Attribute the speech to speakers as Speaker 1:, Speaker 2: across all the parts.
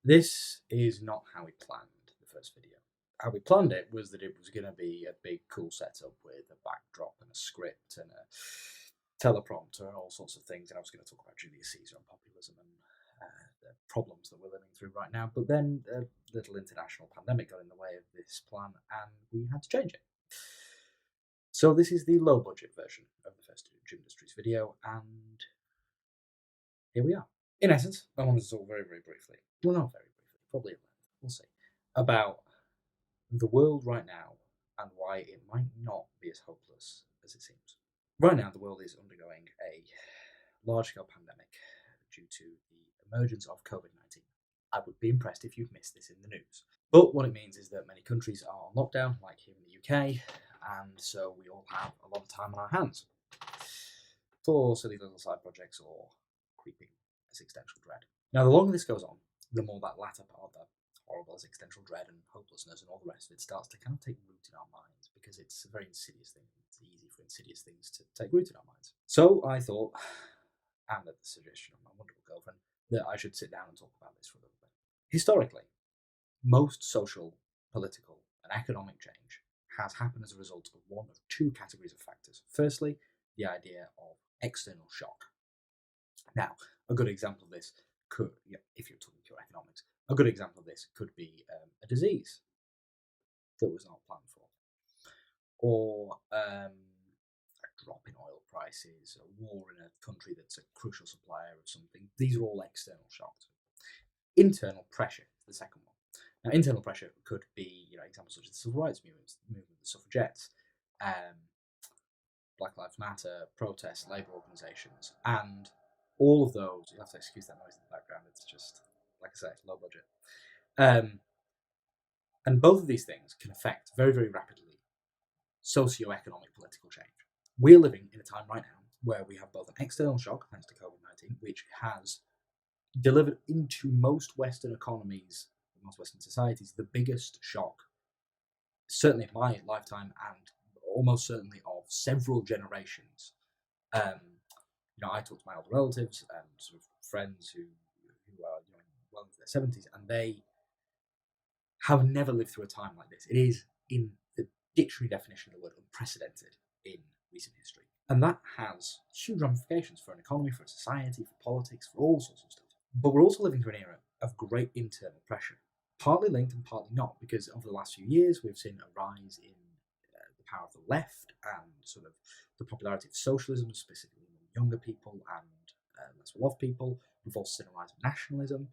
Speaker 1: This is not how we planned the first video. How we planned it was that it was going to be a big, cool setup with a backdrop and a script and a teleprompter and all sorts of things. And I was going to talk about Julius Caesar and populism and the problems that we're living through right now. But then a little international pandemic got in the way of this plan and we had to change it. So this is the low budget version of the first Jimdustries video, and here we are. In essence, I wanted to talk very, very briefly, well, not very briefly, probably at length, we'll see, about the world right now and why it might not be as hopeless as it seems. Right now, the world is undergoing a large-scale pandemic due to the emergence of COVID-19. I would be impressed if you've missed this in the news. But what it means is that many countries are on lockdown, like here in the UK, and so we all have a lot of time on our hands for silly little side projects or creeping existential dread. Now, the longer this goes on, the more that latter part, that horrible existential dread and hopelessness and all the rest of it starts to kind of take root in our minds, because it's a very insidious thing. It's easy for insidious things to take root in our minds. So I thought, and at the suggestion of my wonderful girlfriend, that I should sit down and talk about this for a little bit. Historically, most social, political, and economic change has happened as a result of one of two categories of factors. Firstly, the idea of external shock. Now, a good example of this could, if you're talking pure economics, a good example of this could be a disease that was not planned for, or a drop in oil prices, a war in a country that's a crucial supplier of something. These are all external shocks. Internal pressure is the second one. Now, internal pressure could be, examples such as the civil rights movement, the suffragettes, Black Lives Matter, protests, labour organisations, and all of those. You'll have to excuse that noise in the background. It's just, like I say, low budget. And both of these things can affect very, very rapidly socio-economic political change. We're living in a time right now where we have both an external shock, thanks to COVID-19, which has delivered into most Western economies, most Western societies, the biggest shock, certainly in my lifetime and almost certainly of several generations. I talk to my older relatives and sort of friends who are well into their 70s, and they have never lived through a time like this. It is, in the dictionary definition of the word, unprecedented in recent history. And that has huge ramifications for an economy, for a society, for politics, for all sorts of stuff. But we're also living through an era of great internal pressure, partly linked and partly not, because over the last few years we've seen a rise in the power of the left and sort of the popularity of socialism, specifically among younger people and less well-off people. We've also seen a rise of nationalism,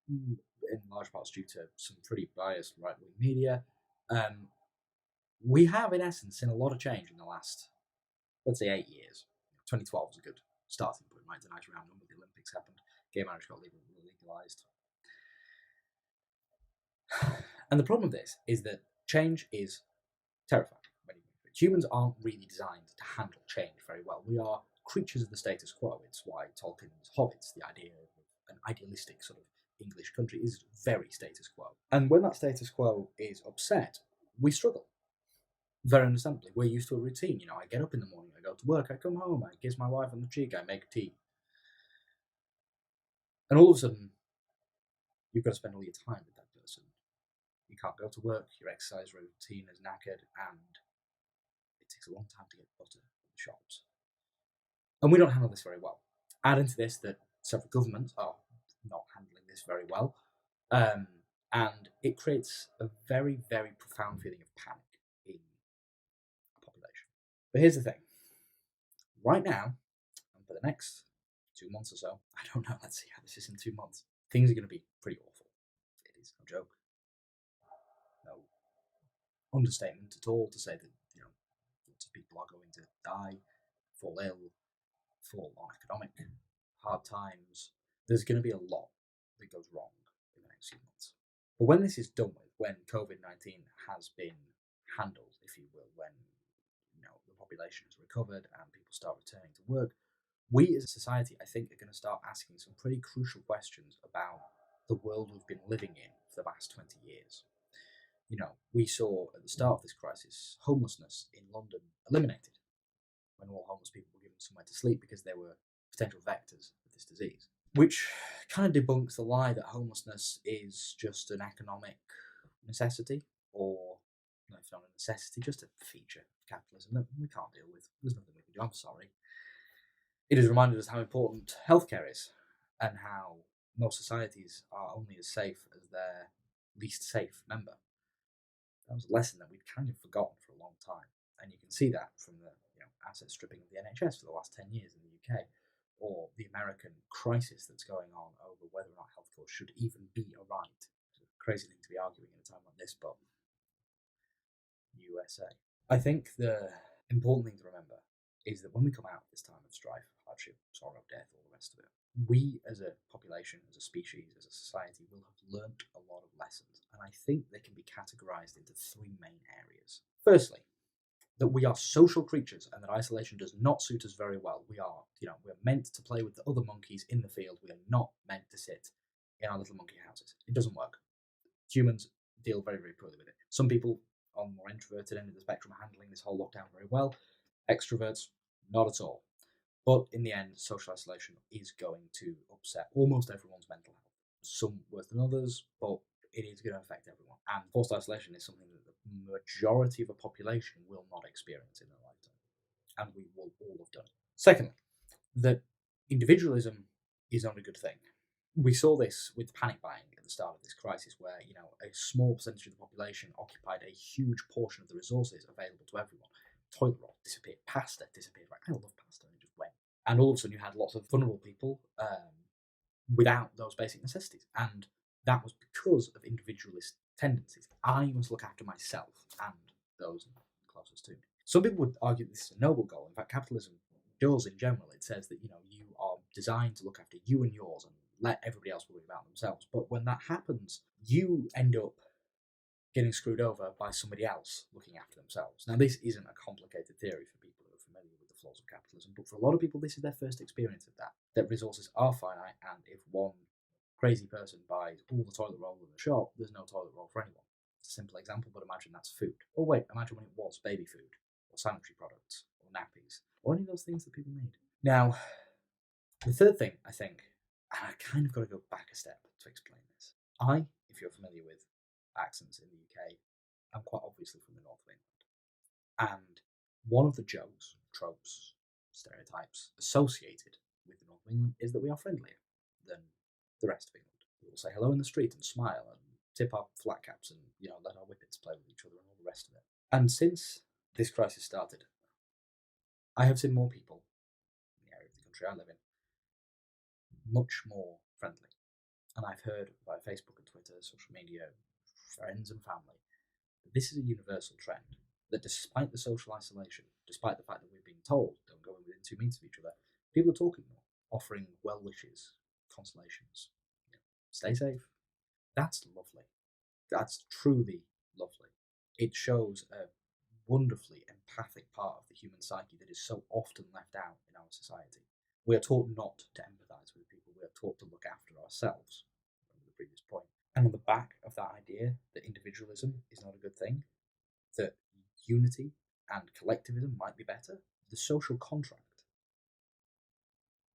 Speaker 1: in large parts due to some pretty biased right-wing media. We have, in essence, seen a lot of change in the last, let's say, 8 years. 2012 was a good starting point, right? It's a nice round number. The Olympics happened. Gay marriage got legalised. And the problem with this is that change is terrifying. Humans aren't really designed to handle change very well. We are creatures of the status quo. It's why Tolkien's Hobbits, the idea of an idealistic sort of English country, is very status quo. And when that status quo is upset, we struggle. Very understandably. We're used to a routine. I get up in the morning, I go to work, I come home, I kiss my wife on the cheek, I make tea. And all of a sudden, you've got to spend all your time with that person. You can't go to work, your exercise routine is knackered, and it takes a long time to get butter from the shops. And we don't handle this very well. Add into this that several governments are not handling this very well. And it creates a very, very profound feeling of panic in a population. But here's the thing. Right now, and for the next 2 months or so, I don't know, let's see how this is in 2 months, things are going to be pretty awful. It is no joke. No understatement at all to say that, lots of people are going to die, fall ill, fall on economic hard times. There's going to be a lot that goes wrong in the next few months. But when this is done with, when COVID-19 has been handled, if you will, when the population has recovered and people start returning to work, we as a society, I think, are going to start asking some pretty crucial questions about the world we've been living in for the last 20 years. We saw at the start of this crisis homelessness in London eliminated when all homeless people were given somewhere to sleep because they were potential vectors of this disease. which kind of debunks the lie that homelessness is just an economic necessity, or no, it's not a necessity, just a feature of capitalism that we can't deal with. There's nothing we can do. I'm sorry. It has reminded us how important healthcare is, and how most societies are only as safe as their least safe member. That was a lesson that we'd kind of forgotten for a long time, and you can see that from the asset stripping of the NHS for the last 10 years in the UK, or the American crisis that's going on over whether or not healthcare should even be a right. It's a crazy thing to be arguing at a time like this, but USA. I think the important thing to remember is that when we come out of this time of strife, hardship, sorrow, death, all the rest of it, we as a population, as a species, as a society will have learnt a lot of lessons. And I think they can be categorized into three main areas. Firstly, that we are social creatures and that isolation does not suit us very well. We're meant to play with the other monkeys in the field. We are not meant to sit in our little monkey houses. It doesn't work. Humans deal very, very poorly with it. Some people on the more introverted end of the spectrum are handling this whole lockdown very well. Extroverts, not at all. But in the end, social isolation is going to upset almost everyone's mental health. Some worse than others, but it is going to affect everyone. And forced isolation is something that the majority of a population will not experience in their lifetime. And we will all have done it. Secondly, that individualism is not a good thing. We saw this with panic buying at the start of this crisis, where a small percentage of the population occupied a huge portion of the resources available to everyone. Toilet roll disappeared, pasta disappeared. Right? I love pasta, and it just went. And all of a sudden, you had lots of vulnerable people without those basic necessities, and that was because of individualist tendencies. I must look after myself and those closest to me. Some people would argue that this is a noble goal. In fact, capitalism does in general. It says that you are designed to look after you and yours and let everybody else worry about themselves. But when that happens, you end up getting screwed over by somebody else looking after themselves. Now, this isn't a complicated theory for people who are familiar with the flaws of capitalism, but for a lot of people, this is their first experience of that resources are finite, and if one crazy person buys all the toilet roll in the shop, there's no toilet roll for anyone. It's a simple example, but imagine that's food. Or wait, imagine when it was baby food, or sanitary products, or nappies, or any of those things that people need. Now, the third thing, I think, and I kind of got to go back a step to explain this. If you're familiar with accents in the UK, I'm quite obviously from the north of England. And one of the jokes, tropes, stereotypes associated with the north of England is that we are friendlier than the rest of England. We will say hello in the street and smile and tip our flat caps and let our whippets play with each other and all the rest of it. And since this crisis started, I have seen more people in the area of the country I live in much more friendly. And I've heard via Facebook and Twitter, social media, friends and family, that this is a universal trend. That despite the social isolation, despite the fact that we're being told don't go within 2 meters of each other, people are talking more, offering well wishes, consolations. Stay safe. That's lovely. That's truly lovely. It shows a wonderfully empathic part of the human psyche that is so often left out in our society. We are taught not to empathise with people. We are taught to look after ourselves. Remember the previous point. And on the back of that idea that individualism is not a good thing, that unity and collectivism might be better, the social contract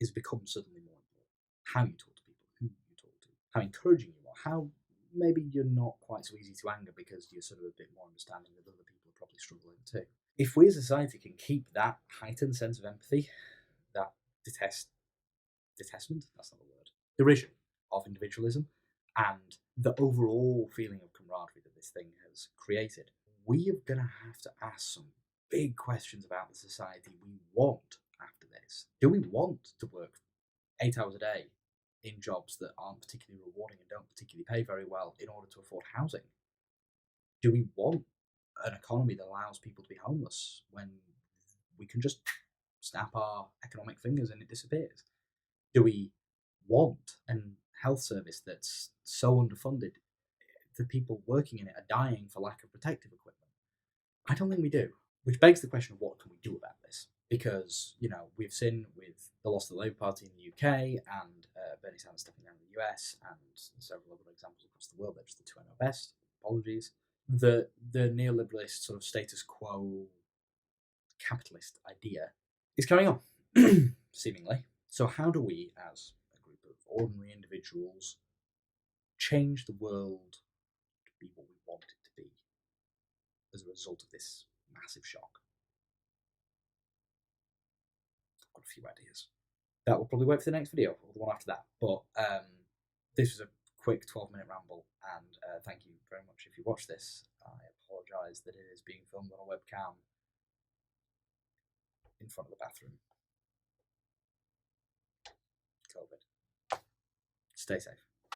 Speaker 1: has become suddenly more important. How you talk to people, who you talk to, how encouraging you are, how maybe you're not quite so easy to anger because you're sort of a bit more understanding that other people are probably struggling too. If we as a society can keep that heightened sense of empathy, that detestment, that's not a word, derision of individualism, and the overall feeling of camaraderie that this thing has created, we are going to have to ask some big questions about the society we want after this. Do we want to work 8 hours a day in jobs that aren't particularly rewarding and don't particularly pay very well in order to afford housing? Do we want an economy that allows people to be homeless when we can just snap our economic fingers and it disappears? Do we want a health service that's so underfunded the people working in it are dying for lack of protective equipment? I don't think we do. Which begs the question of what can we do about this? Because, we've seen with the loss of the Labour Party in the UK and Bernie Sanders stepping down in the US and several other examples across the world, they're just the two I know best, apologies, the neoliberalist sort of status quo capitalist idea is carrying on, seemingly. So how do we, as a group of ordinary individuals change the world to be what we want it to be as a result of this massive shock. I've got a few ideas. That will probably wait for the next video or the one after that. But this was a quick 12-minute ramble, and thank you very much if you watched this. I apologise that it is being filmed on a webcam in front of the bathroom. COVID. Stay safe.